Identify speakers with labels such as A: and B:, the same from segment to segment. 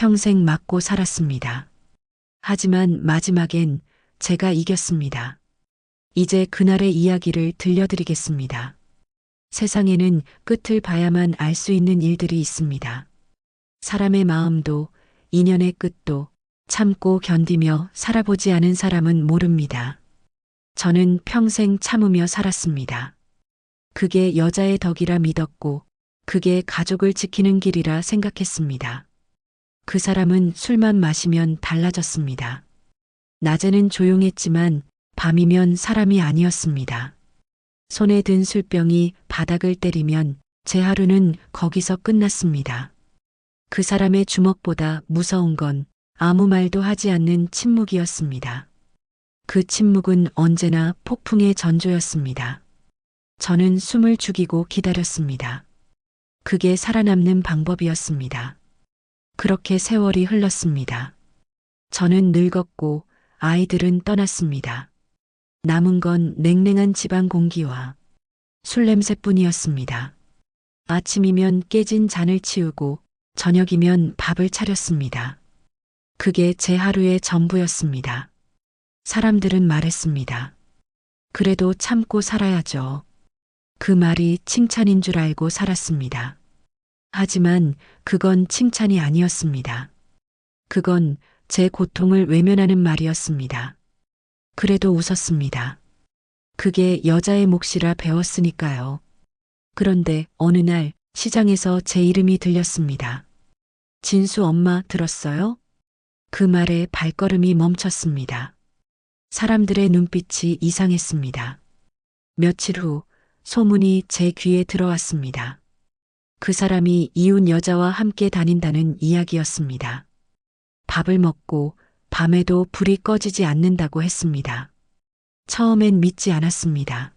A: 평생 맞고 살았습니다. 하지만 마지막엔 제가 이겼습니다. 이제 그날의 이야기를 들려드리겠습니다. 세상에는 끝을 봐야만 알 수 있는 일들이 있습니다. 사람의 마음도 인연의 끝도 참고 견디며 살아보지 않은 사람은 모릅니다. 저는 평생 참으며 살았습니다. 그게 여자의 덕이라 믿었고 그게 가족을 지키는 길이라 생각했습니다. 그 사람은 술만 마시면 달라졌습니다. 낮에는 조용했지만 밤이면 사람이 아니었습니다. 손에 든 술병이 바닥을 때리면 제 하루는 거기서 끝났습니다. 그 사람의 주먹보다 무서운 건 아무 말도 하지 않는 침묵이었습니다. 그 침묵은 언제나 폭풍의 전조였습니다. 저는 숨을 죽이고 기다렸습니다. 그게 살아남는 방법이었습니다. 그렇게 세월이 흘렀습니다. 저는 늙었고 아이들은 떠났습니다. 남은 건 냉랭한 집안 공기와 술 냄새뿐이었습니다. 아침이면 깨진 잔을 치우고 저녁이면 밥을 차렸습니다. 그게 제 하루의 전부였습니다. 사람들은 말했습니다. 그래도 참고 살아야죠. 그 말이 칭찬인 줄 알고 살았습니다. 하지만 그건 칭찬이 아니었습니다. 그건 제 고통을 외면하는 말이었습니다. 그래도 웃었습니다. 그게 여자의 몫이라 배웠으니까요. 그런데 어느 날 시장에서 제 이름이 들렸습니다. 진수 엄마 들었어요? 그 말에 발걸음이 멈췄습니다. 사람들의 눈빛이 이상했습니다. 며칠 후 소문이 제 귀에 들어왔습니다. 그 사람이 이웃 여자와 함께 다닌다는 이야기였습니다. 밥을 먹고 밤에도 불이 꺼지지 않는다고 했습니다. 처음엔 믿지 않았습니다.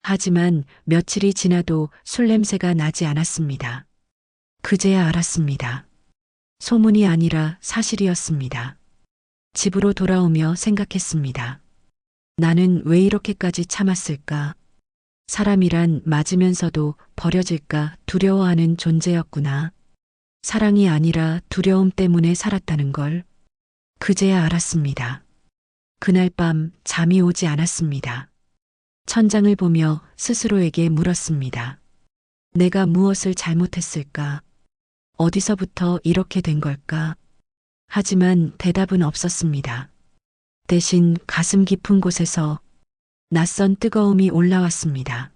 A: 하지만 며칠이 지나도 술 냄새가 나지 않았습니다. 그제야 알았습니다. 소문이 아니라 사실이었습니다. 집으로 돌아오며 생각했습니다. 나는 왜 이렇게까지 참았을까? 사람이란 맞으면서도 버려질까 두려워하는 존재였구나. 사랑이 아니라 두려움 때문에 살았다는 걸 그제야 알았습니다. 그날 밤 잠이 오지 않았습니다. 천장을 보며 스스로에게 물었습니다. 내가 무엇을 잘못했을까? 어디서부터 이렇게 된 걸까? 하지만 대답은 없었습니다. 대신 가슴 깊은 곳에서 낯선 뜨거움이 올라왔습니다.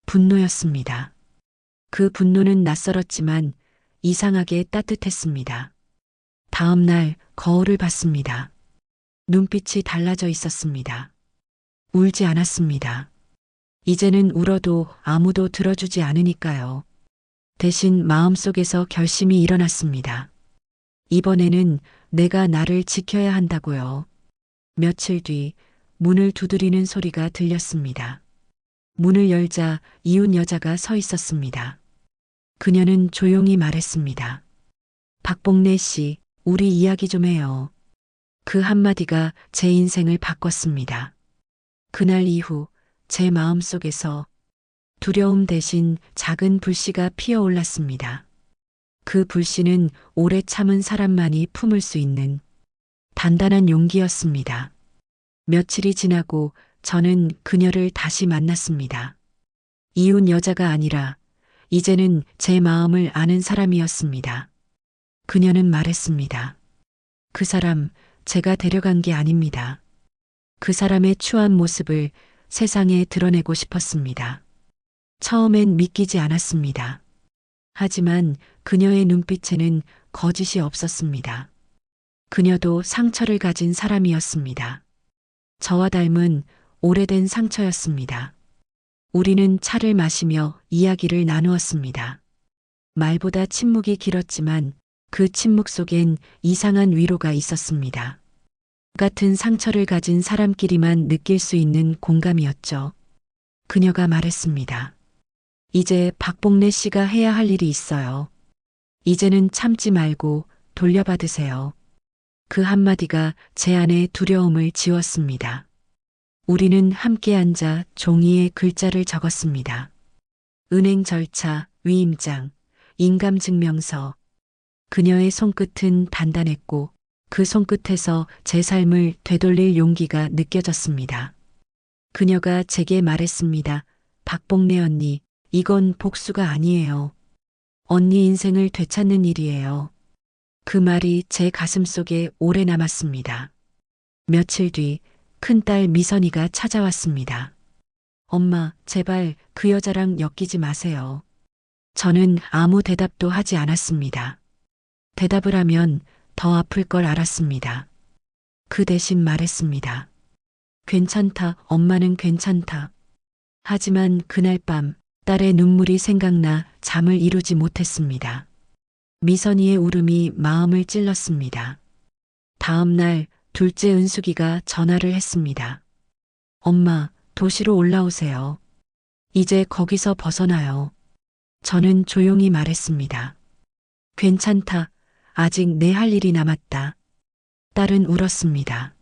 A: 분노였습니다. 그 분노는 낯설었지만 이상하게 따뜻했습니다. 다음 날 거울을 봤습니다. 눈빛이 달라져 있었습니다. 울지 않았습니다. 이제는 울어도 아무도 들어주지 않으니까요. 대신 마음속에서 결심이 일어났습니다. 이번에는 내가 나를 지켜야 한다고요. 며칠 뒤 문을 두드리는 소리가 들렸습니다. 문을 열자 이웃 여자가 서 있었습니다. 그녀는 조용히 말했습니다. 박복래 씨, 우리 이야기 좀 해요. 그 한마디가 제 인생을 바꿨습니다. 그날 이후 제 마음속에서 두려움 대신 작은 불씨가 피어올랐습니다. 그 불씨는 오래 참은 사람만이 품을 수 있는 단단한 용기였습니다. 며칠이 지나고 저는 그녀를 다시 만났습니다. 이웃 여자가 아니라 이제는 제 마음을 아는 사람이었습니다. 그녀는 말했습니다. 그 사람 제가 데려간 게 아닙니다. 그 사람의 추한 모습을 세상에 드러내고 싶었습니다. 처음엔 믿기지 않았습니다. 하지만 그녀의 눈빛에는 거짓이 없었습니다. 그녀도 상처를 가진 사람이었습니다. 저와 닮은 오래된 상처였습니다. 우리는 차를 마시며 이야기를 나누었습니다. 말보다 침묵이 길었지만 그 침묵 속엔 이상한 위로가 있었습니다. 같은 상처를 가진 사람끼리만 느낄 수 있는 공감이었죠. 그녀가 말했습니다. 이제 박복래 씨가 해야 할 일이 있어요. 이제는 참지 말고 돌려받으세요. 그 한마디가 제 안의 두려움을 지웠습니다. 우리는 함께 앉아 종이에 글자를 적었습니다. 은행 절차, 위임장, 인감증명서, 그녀의 손끝은 단단했고 그 손끝에서 제 삶을 되돌릴 용기가 느껴졌습니다. 그녀가 제게 말했습니다. 박복래 언니, 이건 복수가 아니에요. 언니 인생을 되찾는 일이에요. 그 말이 제 가슴 속에 오래 남았습니다. 며칠 뒤 큰딸 미선이가 찾아왔습니다. 엄마, 제발 그 여자랑 엮이지 마세요. 저는 아무 대답도 하지 않았습니다. 대답을 하면 더 아플 걸 알았습니다. 그 대신 말했습니다. 괜찮다, 엄마는 괜찮다. 하지만 그날 밤 딸의 눈물이 생각나 잠을 이루지 못했습니다. 미선이의 울음이 마음을 찔렀습니다. 다음 날 둘째 은숙이가 전화를 했습니다. 엄마, 도시로 올라오세요. 이제 거기서 벗어나요. 저는 조용히 말했습니다. 괜찮다. 아직 내 할 일이 남았다. 딸은 울었습니다.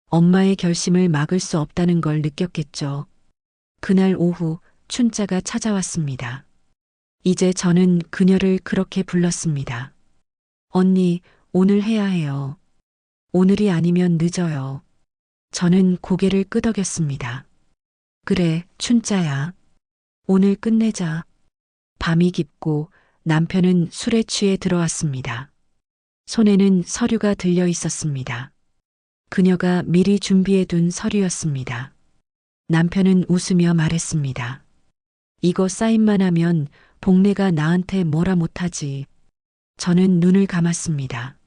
A: 엄마의 결심을 막을 수 없다는 걸 느꼈겠죠. 그날 오후 춘자가 찾아왔습니다. 이제 저는 그녀를 그렇게 불렀습니다. 언니, 오늘 해야 해요. 오늘이 아니면 늦어요. 저는 고개를 끄덕였습니다. 그래, 춘자야. 오늘 끝내자. 밤이 깊고 남편은 술에 취해 들어왔습니다. 손에는 서류가 들려 있었습니다. 그녀가 미리 준비해둔 서류였습니다. 남편은 웃으며 말했습니다. 이거 사인만 하면 복래가 나한테 뭐라 못하지. 저는 눈을 감았습니다.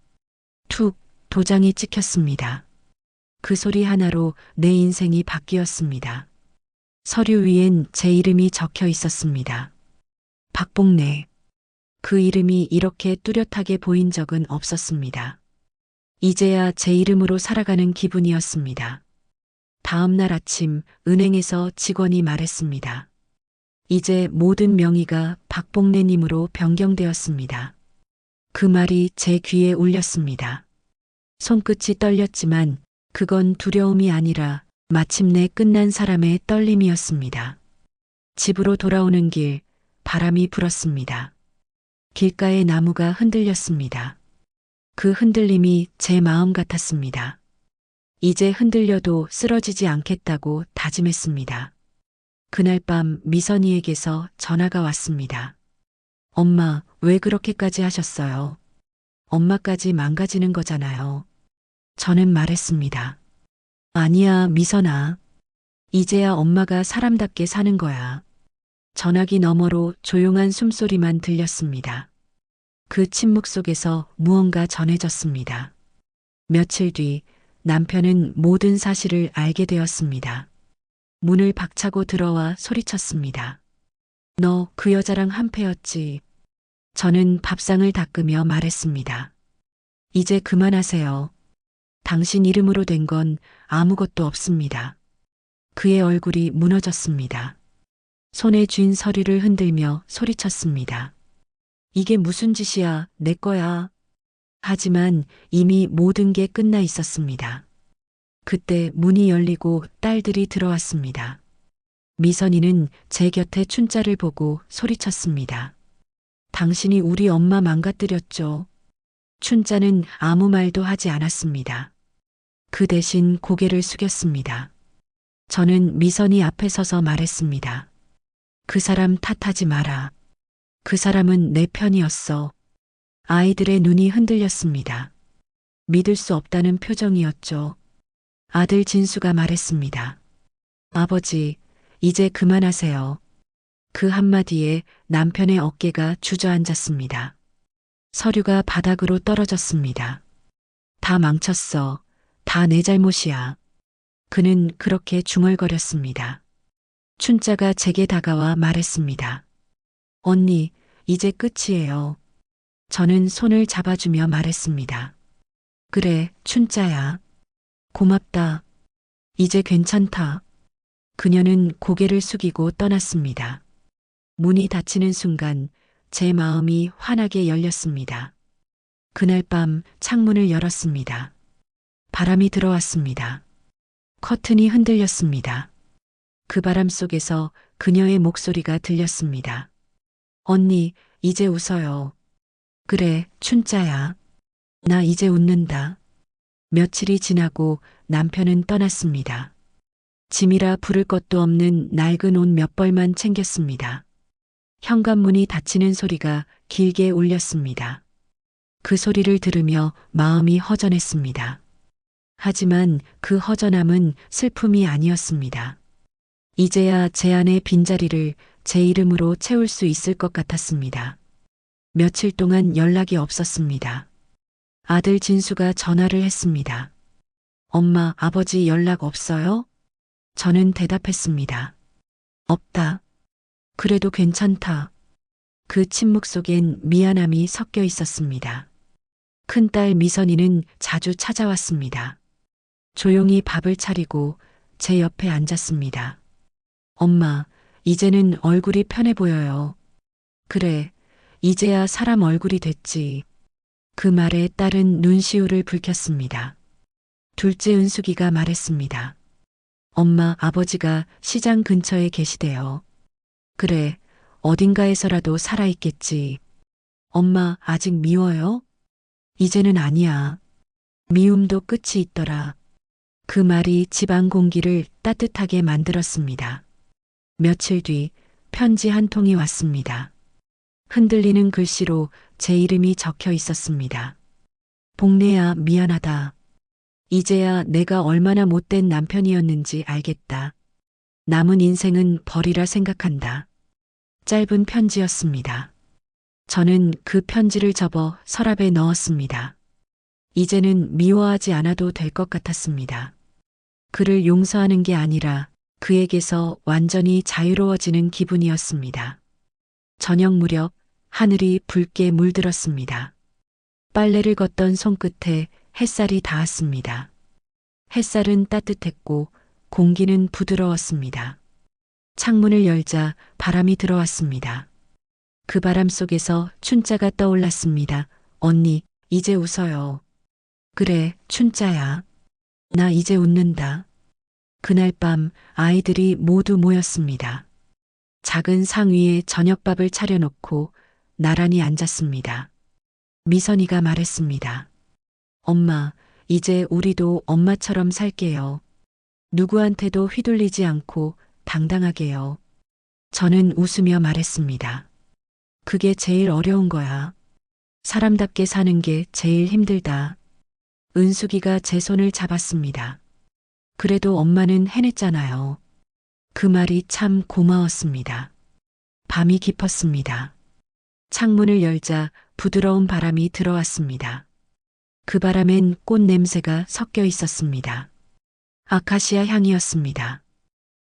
A: 툭, 도장이 찍혔습니다. 그 소리 하나로 내 인생이 바뀌었습니다. 서류 위엔 제 이름이 적혀 있었습니다. 박복래. 그 이름이 이렇게 뚜렷하게 보인 적은 없었습니다. 이제야 제 이름으로 살아가는 기분이었습니다. 다음 날 아침 은행에서 직원이 말했습니다. 이제 모든 명의가 박복래님으로 변경되었습니다. 그 말이 제 귀에 울렸습니다. 손끝이 떨렸지만 그건 두려움이 아니라 마침내 끝난 사람의 떨림이었습니다. 집으로 돌아오는 길, 바람이 불었습니다. 길가의 나무가 흔들렸습니다. 그 흔들림이 제 마음 같았습니다. 이제 흔들려도 쓰러지지 않겠다고 다짐했습니다. 그날 밤 미선이에게서 전화가 왔습니다. 엄마, 왜 그렇게까지 하셨어요? 엄마까지 망가지는 거잖아요. 저는 말했습니다. 아니야, 미선아. 이제야 엄마가 사람답게 사는 거야. 전화기 너머로 조용한 숨소리만 들렸습니다. 그 침묵 속에서 무언가 전해졌습니다. 며칠 뒤 남편은 모든 사실을 알게 되었습니다. 문을 박차고 들어와 소리쳤습니다. 너 그 여자랑 한패였지. 저는 밥상을 닦으며 말했습니다. 이제 그만하세요. 당신 이름으로 된 건 아무것도 없습니다. 그의 얼굴이 무너졌습니다. 손에 쥔 서류를 흔들며 소리쳤습니다. 이게 무슨 짓이야, 내 거야. 하지만 이미 모든 게 끝나 있었습니다. 그때 문이 열리고 딸들이 들어왔습니다. 미선이는 제 곁에 춘자를 보고 소리쳤습니다. 당신이 우리 엄마 망가뜨렸죠. 춘자는 아무 말도 하지 않았습니다. 그 대신 고개를 숙였습니다. 저는 미선이 앞에 서서 말했습니다. 그 사람 탓하지 마라. 그 사람은 내 편이었어. 아이들의 눈이 흔들렸습니다. 믿을 수 없다는 표정이었죠. 아들 진수가 말했습니다. 아버지, 이제 그만하세요. 그 한마디에 남편의 어깨가 주저앉았습니다. 서류가 바닥으로 떨어졌습니다. 다 망쳤어. 다 내 잘못이야. 그는 그렇게 중얼거렸습니다. 춘자가 제게 다가와 말했습니다. 언니, 이제 끝이에요. 저는 손을 잡아주며 말했습니다. 그래, 춘자야. 고맙다. 이제 괜찮다. 그녀는 고개를 숙이고 떠났습니다. 문이 닫히는 순간 제 마음이 환하게 열렸습니다. 그날 밤 창문을 열었습니다. 바람이 들어왔습니다. 커튼이 흔들렸습니다. 그 바람 속에서 그녀의 목소리가 들렸습니다. 언니, 이제 웃어요. 그래, 춘자야. 나 이제 웃는다. 며칠이 지나고 남편은 떠났습니다. 짐이라 부를 것도 없는 낡은 옷 몇 벌만 챙겼습니다. 현관문이 닫히는 소리가 길게 울렸습니다. 그 소리를 들으며 마음이 허전했습니다. 하지만 그 허전함은 슬픔이 아니었습니다. 이제야 제 안의 빈자리를 제 이름으로 채울 수 있을 것 같았습니다. 며칠 동안 연락이 없었습니다. 아들 진수가 전화를 했습니다. 엄마, 아버지 연락 없어요? 저는 대답했습니다. 없다. 그래도 괜찮다. 그 침묵 속엔 미안함이 섞여 있었습니다. 큰딸 미선이는 자주 찾아왔습니다. 조용히 밥을 차리고 제 옆에 앉았습니다. 엄마, 이제는 얼굴이 편해 보여요. 그래, 이제야 사람 얼굴이 됐지. 그 말에 딸은 눈시울을 붉혔습니다. 둘째 은숙이가 말했습니다. 엄마, 아버지가 시장 근처에 계시대요. 그래, 어딘가에서라도 살아있겠지. 엄마, 아직 미워요? 이제는 아니야. 미움도 끝이 있더라. 그 말이 집안 공기를 따뜻하게 만들었습니다. 며칠 뒤 편지 한 통이 왔습니다. 흔들리는 글씨로 제 이름이 적혀 있었습니다. 복래야, 미안하다. 이제야 내가 얼마나 못된 남편이었는지 알겠다. 남은 인생은 버리라 생각한다. 짧은 편지였습니다. 저는 그 편지를 접어 서랍에 넣었습니다. 이제는 미워하지 않아도 될 것 같았습니다. 그를 용서하는 게 아니라 그에게서 완전히 자유로워지는 기분이었습니다. 저녁 무렵 하늘이 붉게 물들었습니다. 빨래를 걷던 손끝에 햇살이 닿았습니다. 햇살은 따뜻했고 공기는 부드러웠습니다. 창문을 열자 바람이 들어왔습니다. 그 바람 속에서 춘자가 떠올랐습니다. 언니, 이제 웃어요. 그래, 춘자야. 나 이제 웃는다. 그날 밤 아이들이 모두 모였습니다. 작은 상 위에 저녁밥을 차려놓고 나란히 앉았습니다. 미선이가 말했습니다. 엄마, 이제 우리도 엄마처럼 살게요. 누구한테도 휘둘리지 않고 당당하게요. 저는 웃으며 말했습니다. 그게 제일 어려운 거야. 사람답게 사는 게 제일 힘들다. 은숙이가 제 손을 잡았습니다. 그래도 엄마는 해냈잖아요. 그 말이 참 고마웠습니다. 밤이 깊었습니다. 창문을 열자 부드러운 바람이 들어왔습니다. 그 바람엔 꽃 냄새가 섞여 있었습니다. 아카시아 향이었습니다.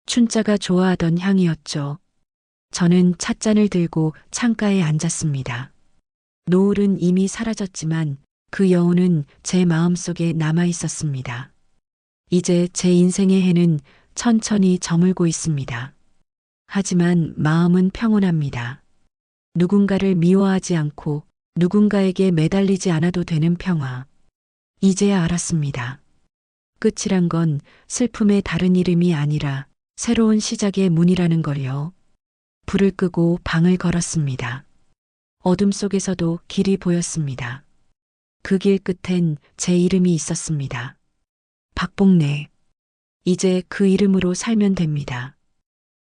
A: 춘자가 좋아하던 향이었죠. 저는 찻잔을 들고 창가에 앉았습니다. 노을은 이미 사라졌지만 그 여운은 제 마음속에 남아 있었습니다. 이제 제 인생의 해는 천천히 저물고 있습니다. 하지만 마음은 평온합니다. 누군가를 미워하지 않고 누군가에게 매달리지 않아도 되는 평화. 이제야 알았습니다. 끝이란 건 슬픔의 다른 이름이 아니라 새로운 시작의 문이라는 걸요. 불을 끄고 방을 걸었습니다. 어둠 속에서도 길이 보였습니다. 그 길 끝엔 제 이름이 있었습니다. 박복래. 이제 그 이름으로 살면 됩니다.